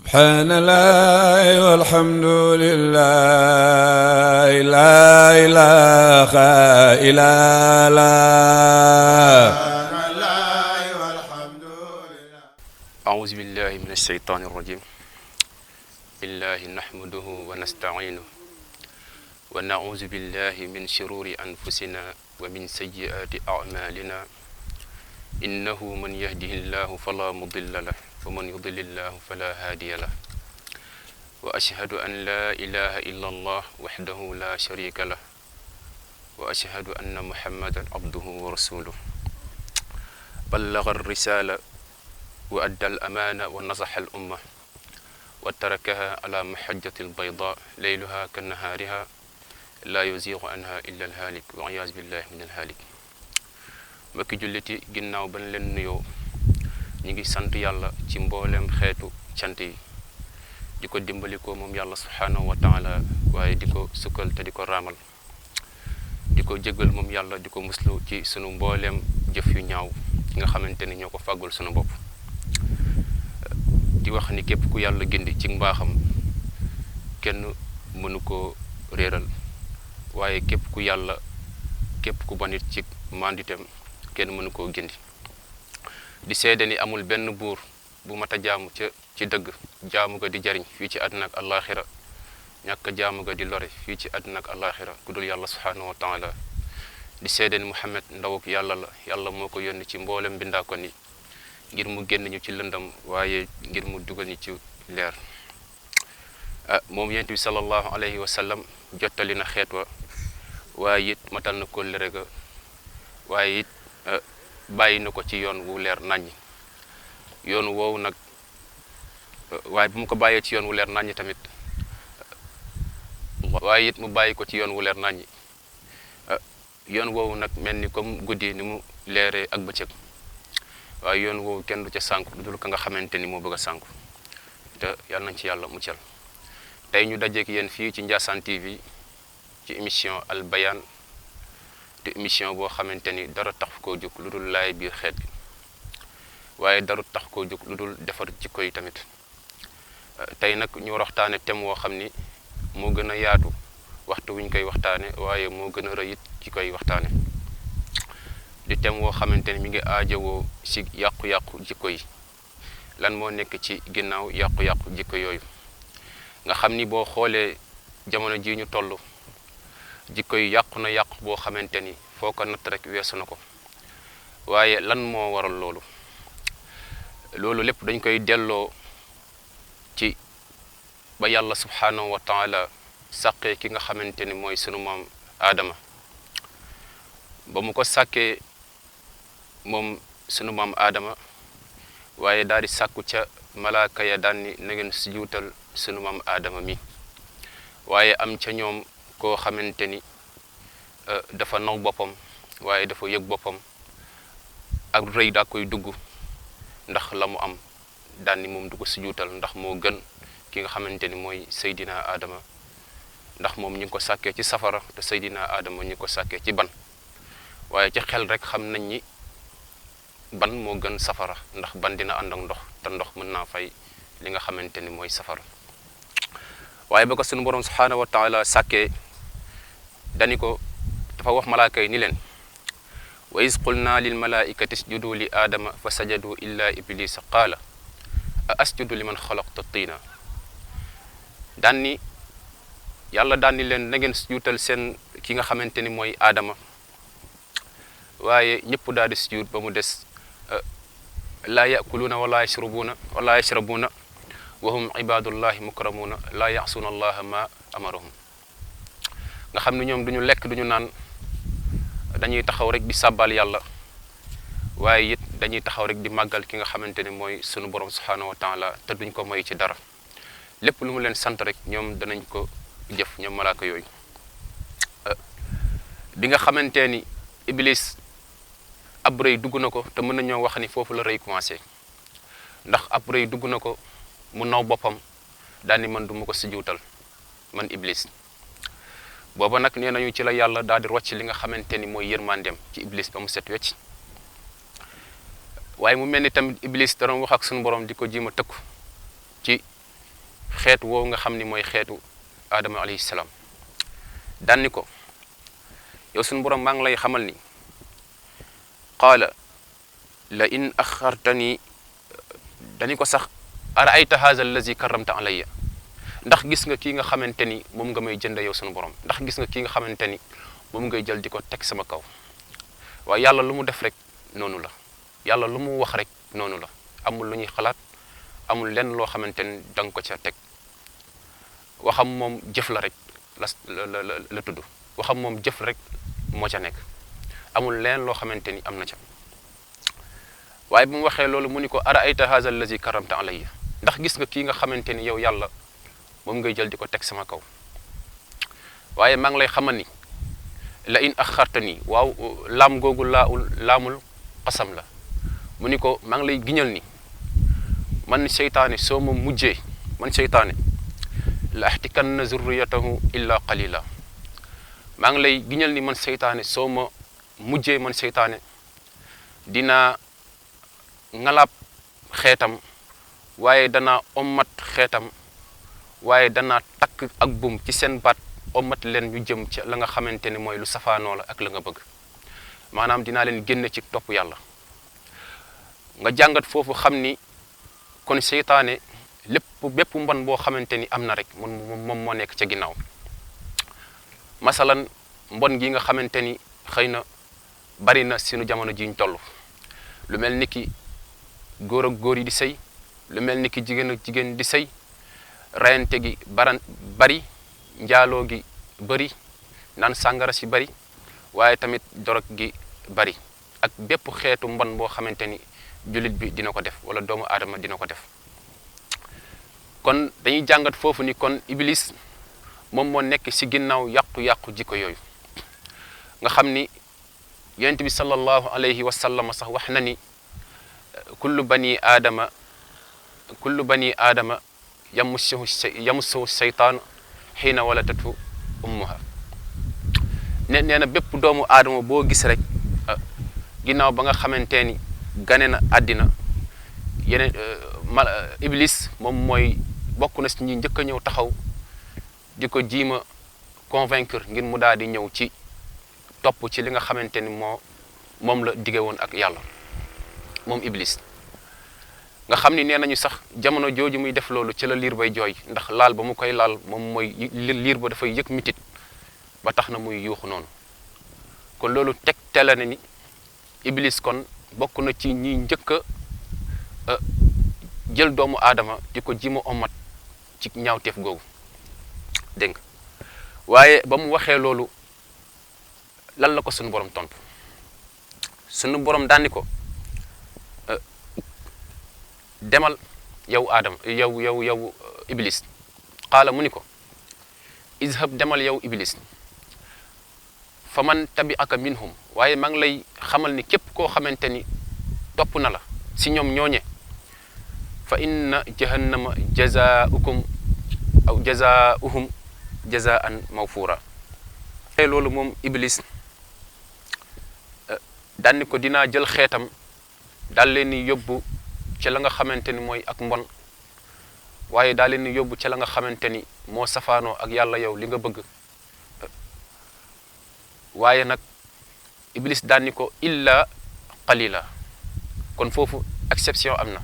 subhanallah walhamdulillah la ilaha illallah. أعوذ بالله من الشيطان الرجيم. بالله نحمده ونستعينه ونعوذ بالله من شرور أنفسنا ومن سيئات أعمالنا إنه من يهده الله فلا مضل له ومن يضلل الله فلا هادي له وأشهد أن لا إله إلا الله وحده لا شريك له وأشهد أن محمدا عبده ورسوله بلغ الرسالة وأدى الأمانة ونصح الأمة وتركها على محجة البيضاء ليلها كنهارها لا يزيغ عنها إلا الهالك وعياذ بالله من الهالك. mbokki julliti ginnaaw ban leen nuyoo ñu ngi sant yàlla ci mboolem xeetu cant yi di ko dimbali ko moom yàlla subhaanahu wa taala waaye di ko sukkal te di ko raamal di ko jégal moom yàlla di ko muslu ci sunu mbooleem jëf yu ñaaw yi nga xamante ni ñoo ko fàggul sunu bopp di wax ni képp ku yàlla gindi ci mbaaxam kenn mënu ko réeral waaye képp ku banit ci manditem kenn mënu koo gindi di seede ni amul benn buur bu mat a jaamu ci dëgg jaamu ga di jariñ fii ci àdduna ak àllaaxira ñàkk jaamu ga di lore fii ci àdduna ak àllaaxira ku dul yàlla subhaanahu wa taala di seede ni Muhammad ndawuk yàlla la yàlla moo ko yónni ci mboolem mbindaakon yi ngir mu génn ñu ci lëndam waaye ngir mu dugal ñu ci leer moom yonent bi sallallahu alayhi wa sallam jottali na xeet wa waaye it matal na kóllëre ga waaye it bàyyi na ko ci yoon wu leer naññ yoon woowu nag waaye bu mu ko bàyyee ci yoon wu leer naññ tamit waaye it mu bàyyi ko ci yoon wu leer naññ yoon woowu nag mel ni comme guddi ni mu leeree ak bëccëg waaye yoon woowu kenn du ca sànku lu dul ka nga xamante ni moo bëgg a sànku te yàlla nañ ci yàlla muccal tey ñu dajeek yéen fii ci Ndiassane TV ci émission Al Bayane te émission boo xamante ni dara tax koo jóg lu dul laay biir xeet gi waaye dara tax koo jóg lu dul defar jikko yi tamit tey nag ñu waxtaane thème woo xam ni moo gën a yaatu waxtu wi ñu koy waxtaane waaye moo gën a rëyit ci koy waxtaane di thème woo xamante ni mi ngi aajowoo si yàqu-yàqu jikko yi lan moo nekk ci ginnaaw yàqu-yàqu jikko yooyu nga xam ni boo xoolee jamono ji ñu toll jikko yi yàqu na yàqu boo xamante ni foo ko natt rek weesu na ko waaye lan moo waral loolu lépp dañ koy delloo ci ba yàlla subhaanahu wa taala sàkkee ki nga xamante ni mooy sunu maam Aadama ba mu ko sàkkee moom sunu maam Aadama waaye daal di sàkku ca malaaka ya daan ni na ngeen sujuutal sunu maam Aadama mi waaye am ca ñoom koo xamante ni dafa naw boppam waaye dafa yëg boppam ak rëy daa koy dugg ndax la mu am daan ni moom du ko sujuutal ndax moo gën ki nga xamante ni mooy Seydina Adama ndax moom ñu ngi ko sàkkee ci safara te Seydina Adama ñu ngi ko sàkkee ci ban waaye ci xel rek xam nañ ni ban moo gën safara ndax ban dina ànd ak ndox te ndox mën naa fay li nga xamante ni mooy safara waaye ba ko sunu borom subhaanahu wa taala sàkkee dani ko dafa wax malaaka yi ni leen wa iz qulna lil malaikati isjudu li aadama fa sajadu illa iblisa qaala a asjudu liman xalaqta tiina daan ni yàlla daan ni leen na ngeen sujudal seen ki nga xamante ni mooy aadama waaye ñëpp daal di sujud ba mu des laa yakuluuna wala yashrabuuna wa hum ibadullahi mukramuuna laa yaxsuuna allaha ma amarahum nga xam ne ñoom duñu lekk duñu naan dañuy taxaw rek di sàbbal yàlla waaye it dañuy taxaw rek di màggal ki nga xamante ne mooy sunu borom subhaanahu wa taala te duñ ko moy ci dara lépp lu mu leen sant rek ñoom danañ ko jëf ñoom malaaka yooyu bi nga xamante ni iblis ab rëy dugg na ko te mën nañoo wax ni foofu la rëy commencé ndax ab rëy dugg na ko mu naw boppam daal ni man du ma ko sujjuutal man iblis booba nag nee nañu ci la yàlla daal di rocc li nga xamante ni mooy yërmandeem ci iblis ba mu set wecc waaye mu mel ni tamit iblis da doon wax ak suñu borom di ko jiima tëkku ci xeet woowu nga xam ni mooy xeetu Adama alayhi salaam daan ni ko yow suñu borom maa ngi lay xamal ni qaala la in axartani dani ko sax araayta haza allazi karramta alayya ndax gis nga kii nga xamante ni moom nga may jënd yow suñu borom ndax gis nga kii nga xamante ni moom ngay jël di ko teg sama kaw waaye yàlla lu mu def rek noonu la yàlla lu mu wax rek noonu la amul lu ñuy xalaat amul lenn loo xamante ni da nga ko ca teg waxam moom jëf la rek la tudd waxam moom jëf rek moo ca nekk amul lenn loo xamante ni am na ca waaye bu mu waxee loolu mu ni ko araayta haza allazi karamta alayya ndax gis nga kii nga xamante ni yow yàlla moom ngay jël di ko teg sama kaw waaye maa ngi lay xamal ni la in axartani waaw laam googu laamul xasam la mu ni ko maa ngi lay giñal ni man seytaane soo ma mujjee man seytaane la ahtikanna zurriyatahu illa qalila maa ngi lay giñal ni man seytaane soo ma mujjee man seytaane dinaa ngalaab xeetam waaye danaa ommat xeetam waaye danaa takk ak buum ci seen baat ommat leen ñu jëm ci la nga xamante ni mooy lu safaanoo la ak la nga bëgg maanaam dinaa leen génne ci topp yàlla nga jàngat foofu xam ni kon seytaane bépp mbon boo xamante ni am na rek moom moo nekk ca ginnaaw masalan mbon gi nga xamante ni xëy na bari na sunu jamono jiñ toll lu mel ni ki góor ak góor yi di sëy lu mel ni ki jigéen ak jigéen di sëy rayante gi bari njaaloo gi bari naan sàngara si bari waaye tamit dorog gi bari ak bépp xeetu mbon boo xamante ni jullit bi dina ko def wala doomu aadama dina ko def kon dañuy jàngat foofu ni kon iblis moom moo nekk ci ginnaaw yàqu-yàqu jikko yooyu nga xam ni yonent bi sallallahu alayhi wa sallam sax wax na ni kullu bani aadama yamussuhu seytaan xiina waladatu ummuha nee na bépp doomu aadama boo gis rek ginnaaw ba nga xamante ni gane na àddina yeneen iblis moom mooy bokk na si ñi njëkk a ñëw taxaw di ko jiima convaincre ngir mu daal di ñëw ci topp ci li nga xamante ni moom la dige woon ak yàlla moom iblis nga xam ni nee nañu sax jamono jooju muy def loolu ci la liir bay jooy ndax laal ba mu koy laal moom mooy liir ba dafay yëg mitit ba tax na muy yuuxu noonu kon loolu tegtale na ni iblis kon bokk na ci ñi njëkk a jël doomu aadama di ko jima omat ci ñaawteef googu dégg nga waaye ba mu waxee loolu lan la ko sunu borom tontu sunu borom daani ko demal yow aadama yow iblis qaala mu ni ko izhab demal yow iblis fa man tabi'aka minhum waaye maa ngi lay xamal ni képp koo xamante ni topp na la si ñoom ñooñe fa inna jahannama jazaa'uhum jazaa'an mawfuura loolu moom iblis daan ni ko dinaa jël xeetam daal leen ni yóbbu ci la nga xamante ni mooy ak mbon waaye daal leen ni yóbbu ci la nga xamante ni moo safaanoo ak yàlla yow li nga bëgg waaye nag iblis daan ni ko illa qalila kon foofu exception am na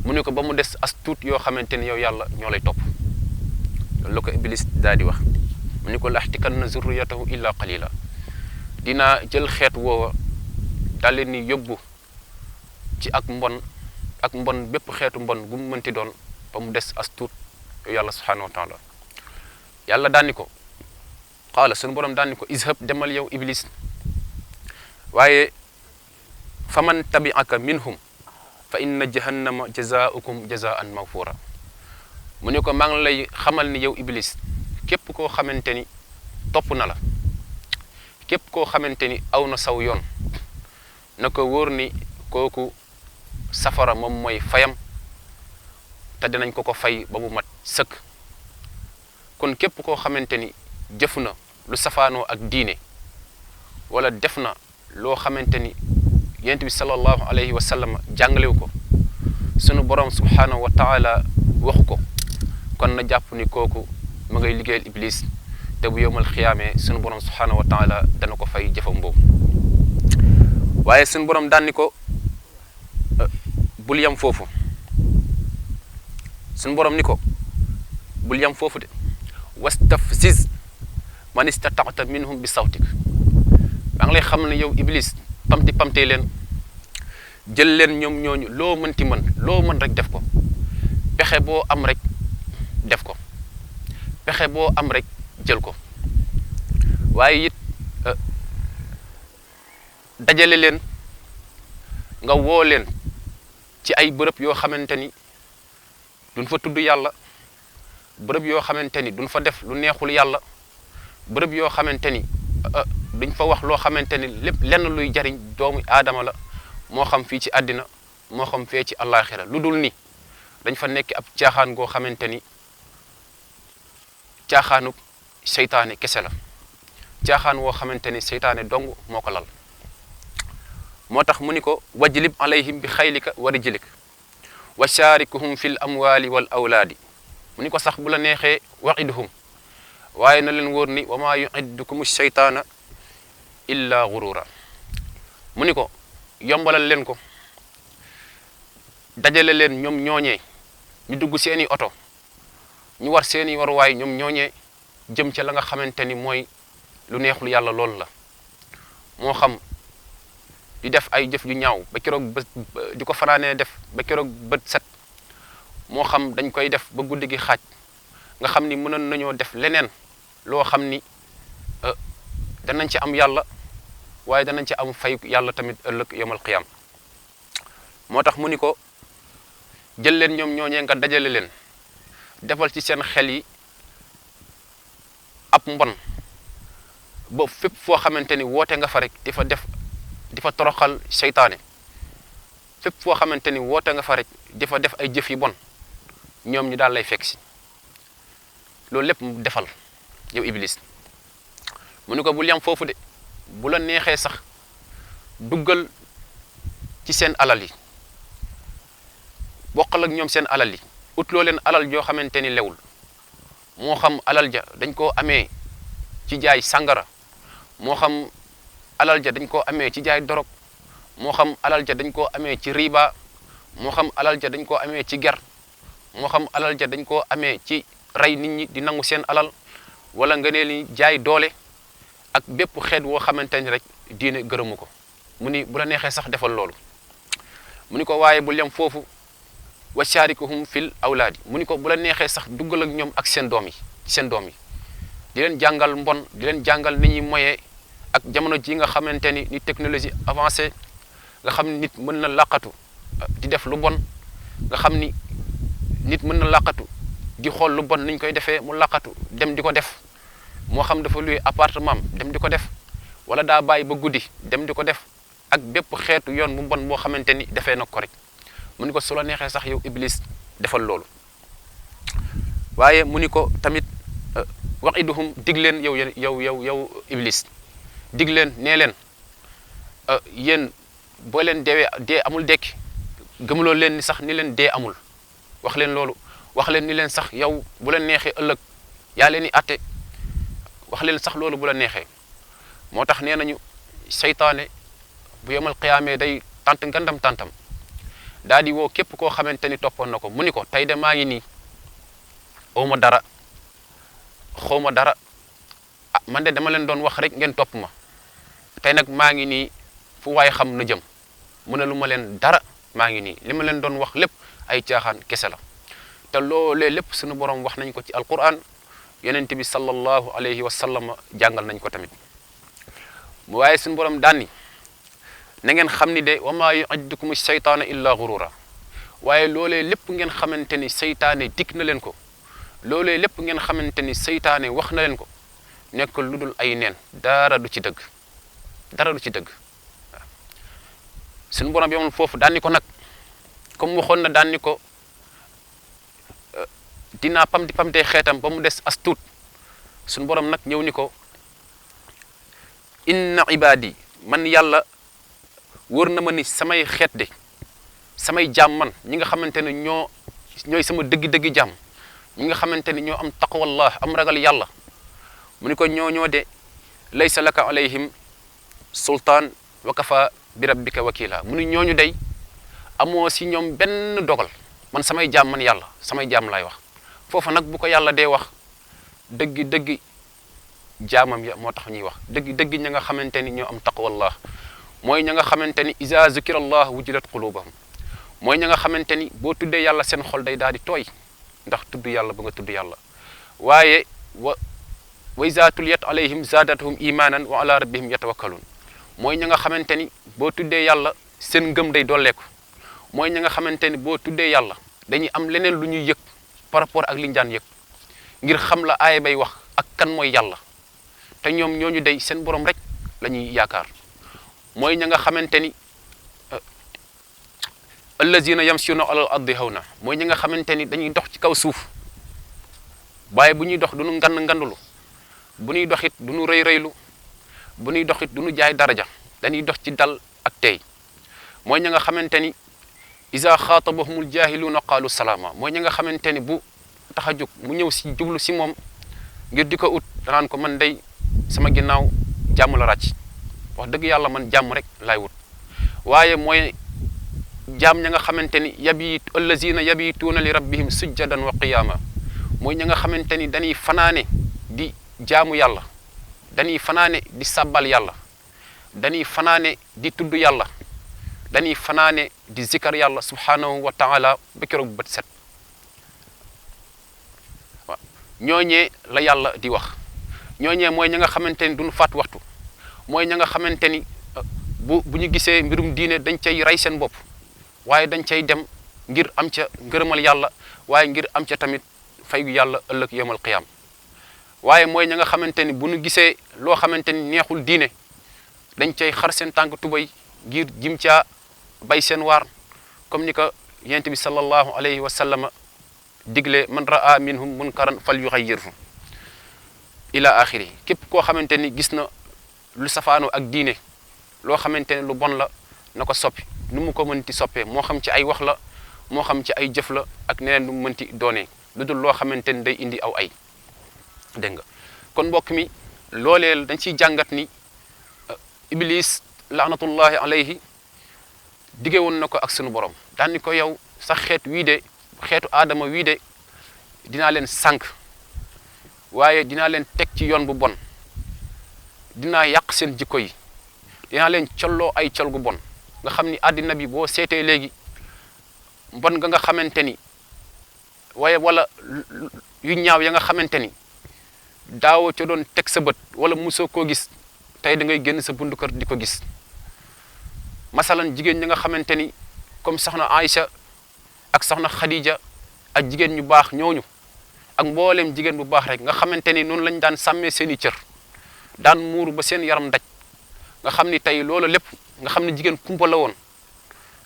mu ne ko ba mu des as tuut yoo xamante ni yow yàlla ñoo lay topp loolu la ko iblis daal di wax mu ne ko la ahtikanna zurriyatahu illa qalila dinaa jël xeet woowa daal leen ni yóbbu ci ak mbon bépp xeetu mbon gu mu mënti doon ba mu des as tuut yow yàlla subhanahu wa taala yàlla daan ni ko qaala sunu borom daan ni ko izhab demal yow iblis waaye faman tabi'aka minhum fa inna jahannama jazaa'ukum jazaa'an mawfuura mu ne ko maa ngi lay xamal ni yow iblis képp koo xamante ni topp na la képp koo xamante ni aw na saw yoon na ko wóor ni kooku safara moom mooy fayam te dinañ ko fay ba mu mat sëkk kon képp koo xamante ni jëf na lu safaanoo ak diine wala def na loo xamante ni yonent bi sallallahu alayhi wa sallam jàngalewu ko sunu borom subhanahu wa taala waxu ko kon na jàpp ni kooku ma ngay liggéeyal iblis te bu yowmal xiyaamee sunu borom subhanahu wa taala dana ko fay jëfam boobu. waaye sunu borom daan ni ko bul yam foofu, sunu borom ni ko bul yam foofu de wastafziz man istata'ta minhum bi sawtik. maa ngi lay xam ne yow iblis pamtee leen, jël leen ñoom ñooñu loo mënti mën, loo mën rek def ko, pexe boo am rek def ko, pexe boo am rek jël ko. waaye it dajale leen nga woo leen ci ay bërëb yoo xamante ni duñ fa tudd yàlla, bërëb yoo xamante ni duñ fa def lu neexul yàlla, bërëb yoo xamante ni duñ fa wax loo xamante ni lépp lenn luy jariñ doomu aadama la, moo xam fii ci àddina moo xam fee ci àllaaxira. lu dul ni dañ fa nekk ab caaxaan goo xamante ni caaxaanu seytaane kese la, caaxaan woo xamante ni seytaane dong moo ko lal. moo tax mu ni ko wajlib alayhim bi xaylika wa rijlika wa shaarikuhum fil amwaali wal awlaadi. mu ni ko sax bu la neexee wa'iduhum, waaye na leen wóor ni wa maa yu'iddukum seytaana illa gurura. mu ni ko yombalal leen ko, dajale leen ñoom ñooñee ñu dugg seeni oto, ñu war seeni waruwaay ñoom ñooñee jëm ca la nga xamante ni mooy lu neexul yàlla loolu la. moo xam di def ay jëf yu ñaaw ba keroog bët di ko fanaanee def ba keroog bët set, moo xam dañ koy def ba guddi gi xaaj, nga xam ni mënoon nañoo def leneen loo xam ni danañ ci am yàlla, waaye danañ ci am fay yàlla tamit ëllëg yawmal qiyaam. moo tax mu ni ko jël leen ñoom ñooñee nga dajale leen, defal ci seen xel yi ab mbon ba fépp foo xamante ni woote nga fa rek di fa toroxal seytaane, fépp foo xamante ni woote nga fa rek di fa def ay jëf yi bon, ñoom ñu daal lay fekk si. loolu lépp mu defal yow iblis. mu ni ko bul yam foofu de, bu la neexee sax duggal ci seen alal yi, bokkal ak ñoom seen alal yi, utloo leen alal joo xamante ni lewul. moo xam alal ja dañ koo amee ci jaay sàngara, moo xam alal ja dañ koo amee ci jaay dorog, moo xam alal ja dañ koo amee ci riba, moo xam alal ja dañ koo amee ci ger, moo xam alal ja dañ koo amee ci rey nit ñi di nangu seen alal, wala nga ne li jaay doole ak bépp xeet woo xamante ni rek diine gërëmu ko. mu ni bu la neexee sax defal loolu. mu ni ko waaye bul yem foofu wa sharikuhum fil awlaadi. mu ni ko bu la neexee sax duggal ak ñoom ak seen doom yi di leen jàngal mbon, di leen jàngal ni ñuy moyee. ak jamono ji nga xamante ni technologie avancée, nga xam ni nit mën na laqatu di def lu bon, nga xam ni nit mën na laqatu di xool lu bon niñ koy defee mu laqatu dem di ko def, moo xam dafa luy appartement dem di ko def, wala daa bàyyi ba guddi dem di ko def, ak bépp xeetu yoon bu bon boo xamante ni defee na ko rek. mu ni ko su la neexee sax yow iblis defal loolu. waaye mu ni ko tamit wa'iduhum dig leen yow iblis, dig leen nee leen yéen boo leen deewee dee amul dekki, gëmuloo leen ni sax ni leen dee amul. wax leen loolu, wax leen ni leen sax yow bu la neexee ëllëg yaa leen di atte, wax leen sax loolu bu la neexee. moo tax nee nañu seytaane bu yemal qiyaamee day tant ngandam tantam daa di woo képp koo xamante ni toppoon na ko. mu ni ko tey de maa ngi nii awma dara, xawma dara, man de dama leen doon wax rek ngeen topp ma, tey nag maa ngi nii fu waay xam na jëm. mu ne lu ma leen dara, maa ngi nii li ma leen doon wax lépp ay caaxaan kese la. te loolee lépp suñu borom wax nañ ko ci alquran, yonent bi sallallahu alayhi wa sallam jàngal nañ ko tamit. waaye suñu borom daan ni na ngeen xam ni de wa maa yu'iddukum seytaana illa gurura. waaye loolee lépp ngeen xamante ni seytaane dikk na leen ko, loolee lépp ngeen xamante ni seytaane wax na leen ko, nekk lu dul ay neen, dara du ci dëgg, dara du ci dëgg. waaw suñu borom yomul foofu daan ni ko nag comme waxoon na daan ni ko dinaa pamtee xeetam ba mu des as tuut. suñu borom nag ñëw ni ko inna ibadi, man yàlla wóor na ma ni samay xeet de samay jaam man ñi nga xamante ne ñooy sama dëgg-dëgg jaam ñi nga xamante ni ñoo am taqwallah am ragal yàlla mu ni ko ñoo de laysa laka alayhim sultaan wa kafa bi rabbika wakila mu ni ñooñu day amoo si ñoom benn dogal man samay jaam man yàlla samay jaam lay wax foofu nag bu ko yàlla dee wax dëgg jaamam ya moo tax ñuy wax dëgg ña nga xamante ni ñoo am taqwallah mooy ña nga xamante ni iza zukira allah wujilat qulubahum mooy ña nga xamante ni boo tuddee yàlla seen xol day daal di tooy ndax tudd yàlla ba nga tudd yàlla waaye wa iza tuliyat alayhim zadatuhum imanan wa ala rabbihim yatawakkalun mooy ña nga xamante ni boo tuddee yàlla seen ngëm day dolleeku mooy ña nga xamante ni boo tuddee yàlla dañuy am leneen lu ñuy yëg par rapport ak li ñu daan yëg ngir xam la aaya bay wax ak kan mooy yàlla te ñoom ñooñu day seen borom rek la ñuy yaakaar mooy ña nga xamante ni allazina yamshuna alal ardi hawna mooy ñi nga xamante ni dañuy dox ci kaw suuf waaye bu ñuy dox du ñu ngandulu bu ñuy dox it du ñu rëy-rëylu bu ñuy dox it du ñu jaay daraja dañuy dox ci dal ak tey mooy ña nga xamante ni iza xaatabahumul jaahiluuna qaalu salaama mooy ña nga xamante ni bu tax a jóg mu ñëw si jublu si moom ngir di ko ut danaan ko man day sama ginnaaw jàmm la ràcc wax dëgg yàlla man jàmm rek laay wut waaye mooy jaam ña nga xamante ni allazina yabituuna li rabbihim sujjadan wa qiyaama mooy ña nga xamante ni dañuy fanaane di jaamu yàlla dañuy fanaane di sabbal yàlla dañuy fanaane di tudd yàlla dañuy fanaane di zikar yàlla subhanahu wa taala ba keroog bët set waaw ñooñee la yàlla di wax ñooñee mooy ña nga xamante ni duñu faat waxtu mooy ña nga xamante ni bu ñu gisee mbirum diine dañ cay rey seen bopp waaye dañ cay dem ngir am ca ngërëmal yàlla waaye ngir am ca tamit fayu yàlla ëllëg yawmal qiyaam waaye mooy ña nga xamante ni bu ñu gisee loo xamante ni neexul diine dañ cay xar seen tànk tubay ngir jim caa bay seen waar comme ni ko yonent bi sallallahu alayhi wa sallam digle man raa minhum munkaran fal yughayyirhu ila axiri képp koo xamante ni gis na lu safaanoo ak diine loo xamante ne lu bon la na ko soppi nu mu ko mënti soppee moo xam ci ay wax la moo xam ci ay jëf la ak neneen nu mu mënti doonee lu dul loo xamante ni day indi aw ay dégg nga kon mbokk mi loolee dañ ciy jàngat ni iblis laanatullahi alayhi dige woon na ko ak sunu borom daan ni ko yow sax xeet wii de xeetu aadama wii de dinaa leen sànq waaye dinaa leen teg ci yoon bu bon dinaa yàq seen jikko yi dinaa leen colloo ay col gu bon nga xam ni àddina bi boo seetee léegi mbon nga xamante ni waaye wala yu ñaaw ya nga xamante ni daawoo ca doon teg sa bët wala musoo koo gis tey da ngay génn sa bundu kër di ko gis masalan jigéen ñi nga xamante ni comme soxna Aïcha ak soxna Khadija ak jigéen ñu baax ñooñu ak mboolem jigéen bu baax rek nga xamante ni noonu lañ daan sàmmee seen i cër daan muuru ba seen yaram daj nga xam ni tey loolu lépp nga xam ne jigéen kumpa la woon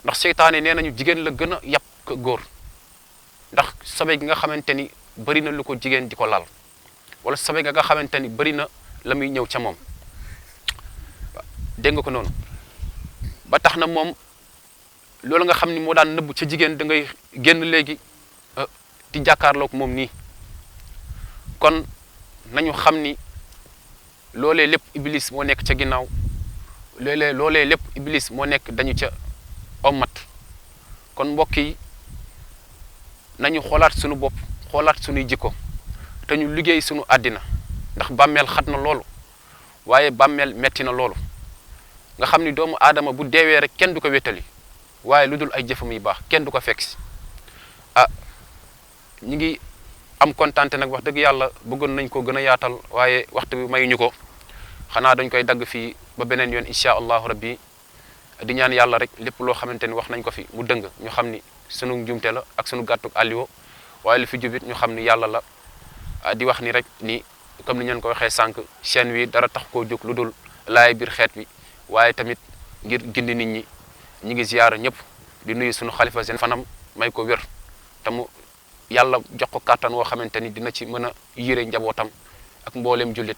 ndax seytaane nee nañu jigéen la gën a yàpp ko góor ndax sobe gi nga xamante ni bëri na lu ko jigéen di ko lal wala sobe nga xamante ni bëri na la muy ñëw ca moom dégg nga ko noonu ba tax na moom loolu nga xam ni moo daan nëbbu ca jigéen da ngay génn léegi di jàkkaarloog moom nii kon nañu xam ni loolee lépp iblis moo nekk ca ginnaaw loolee lépp iblis moo nekk dañu ca ommat kon mbokk yi nañu xoolaat sunu bopp xoolaat sunuy jikko te ñu liggéey sunu àddina ndax bàmmeel xat na loolu waaye bàmmeel metti na loolu nga xam ni doomu aadama bu deewee rek kenn du ko wétali waaye lu dul ay jëfam yu baax kenn du ko fekk si ñi ngi am kontaan nag wax dëgg yàlla bëggoon nañ ko gën a yaatal waaye waxtu bi mayuñu ko xanaa dañ koy dagg fii ba beneen yoon incha allahu rabbi di ñaan yàlla rek lépp loo xamante ni wax nañ ko fi mu dëng ñu xam ni sunu njumte la ak sunu gàttuk àlliwoo waaye lu fi jubit ñu xam ni yàlla la di wax ni rek ni comme ni ngeen ko waxee sànq chaîne wi dara tax koo jóg lu dul laay biir xeet wi waaye tamit ngir gindi nit ñi ñi ngi ziyaara ñëpp di nuyu sunu xalifa seen fanam may ko wér te mu yàlla jox ko kàttan woo xamante ni dina ci mën a yére njabootam ak mbooleem jullit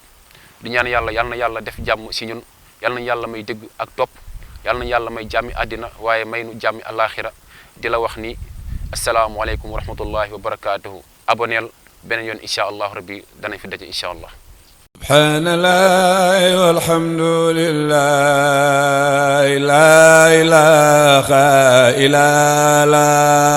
di ñaan yàlla yal na yàlla def jàmm si ñun yal na yàlla may dégg ak topp yal na yàlla may jàmmi àddina waaye may nu jàmmi alaxira di la wax ni asalaamualeykum wa rahmatullahi wa barakaatuhu. aboneel beneen yoon incha allah rabbi danañ fi daje incha allah. subhaanallahi walhamdulillahi la ilaha illa Allah